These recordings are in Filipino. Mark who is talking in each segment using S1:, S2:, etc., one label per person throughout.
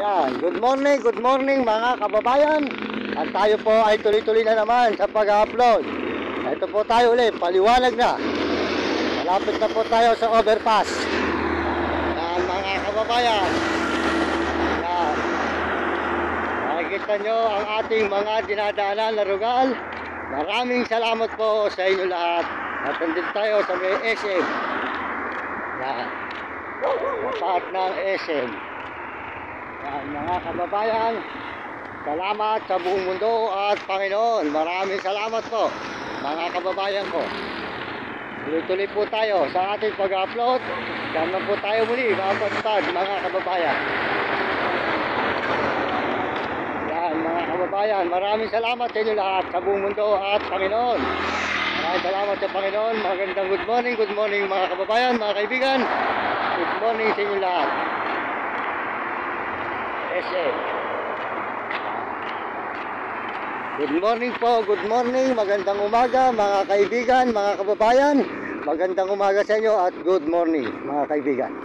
S1: Ayan, good morning mga kababayan. At tayo po ay tuloy-tuloy na naman sa pag-upload. Ito po tayo ulit, paliwanag na. Malapit na po tayo sa overpass. Ayan mga kababayan. Ayan. Makikita nyo ang ating mga dinadaanan na rugal. Maraming salamat po sa inyo lahat. At nandito tayo sa may SM. Ayan. Lapat ng SM. Yan, mga kababayan, salamat sa buong mundo at Panginoon. Maraming salamat po mga kababayan ko. Tuloy-tuloy po tayo sa ating pag-upload. Diyan po tayo muli mapagpad mga kababayan. Yan mga kababayan, maraming salamat sa inyo lahat sa buong mundo at Panginoon. Maraming salamat sa Panginoon. Magandang good morning mga kababayan, mga kaibigan. Good morning sa inyo lahat. SM. Good morning po, good morning, magandang umaga mga kaibigan, mga kababayan. Magandang umaga sa inyo at good morning mga kaibigan.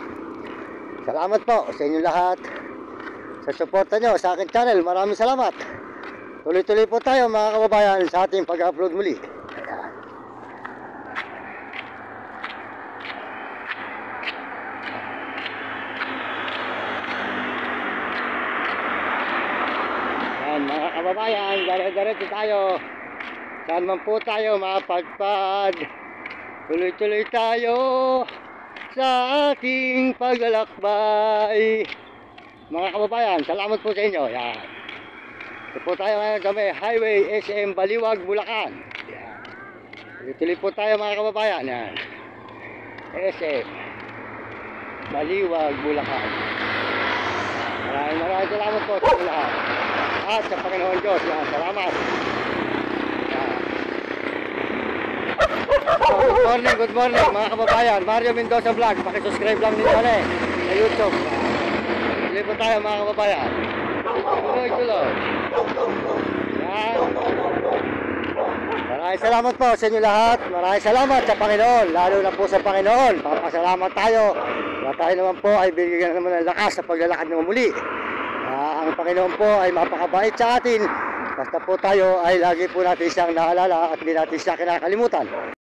S1: Salamat po sa inyo lahat sa suporta nyo sa aking channel. Maraming salamat. Tuloy-tuloy po tayo mga kababayan sa ating pag-upload muli. Mga kababayan, dire-diretso tayo. Saan man po tayo mapagpad, tuloy-tuloy tayo sa ating paglalakbay. Mga kababayan, salamat po sa inyo. Yan. Ito po tayo ngayon sa may highway SM Baliwag, Bulacan. Yan. Tuloy-tuloy po tayo mga kababayan. Yan. SM Baliwag, Bulacan. Maraming salamat po sa inyo lahat. At sa Panginoon Diyos, yan, salamat. Yan. So, good morning mga kababayan. Mario Mendoza Vlog, pakisubscribe lang nito sa YouTube. Tuloy po tayo mga kababayan. Tuloy. Yan. Maraming salamat po sa inyo lahat. Maraming salamat sa Panginoon, lalo na po sa Panginoon. Papasalamat tayo. Tayo naman po ay bigyan naman ng lakas sa paglalakad naman muli. Ang Panginoon po ay mapakabait sa atin. Basta po tayo ay lagi po natin siyang naalala at hindi natin siya kinakalimutan.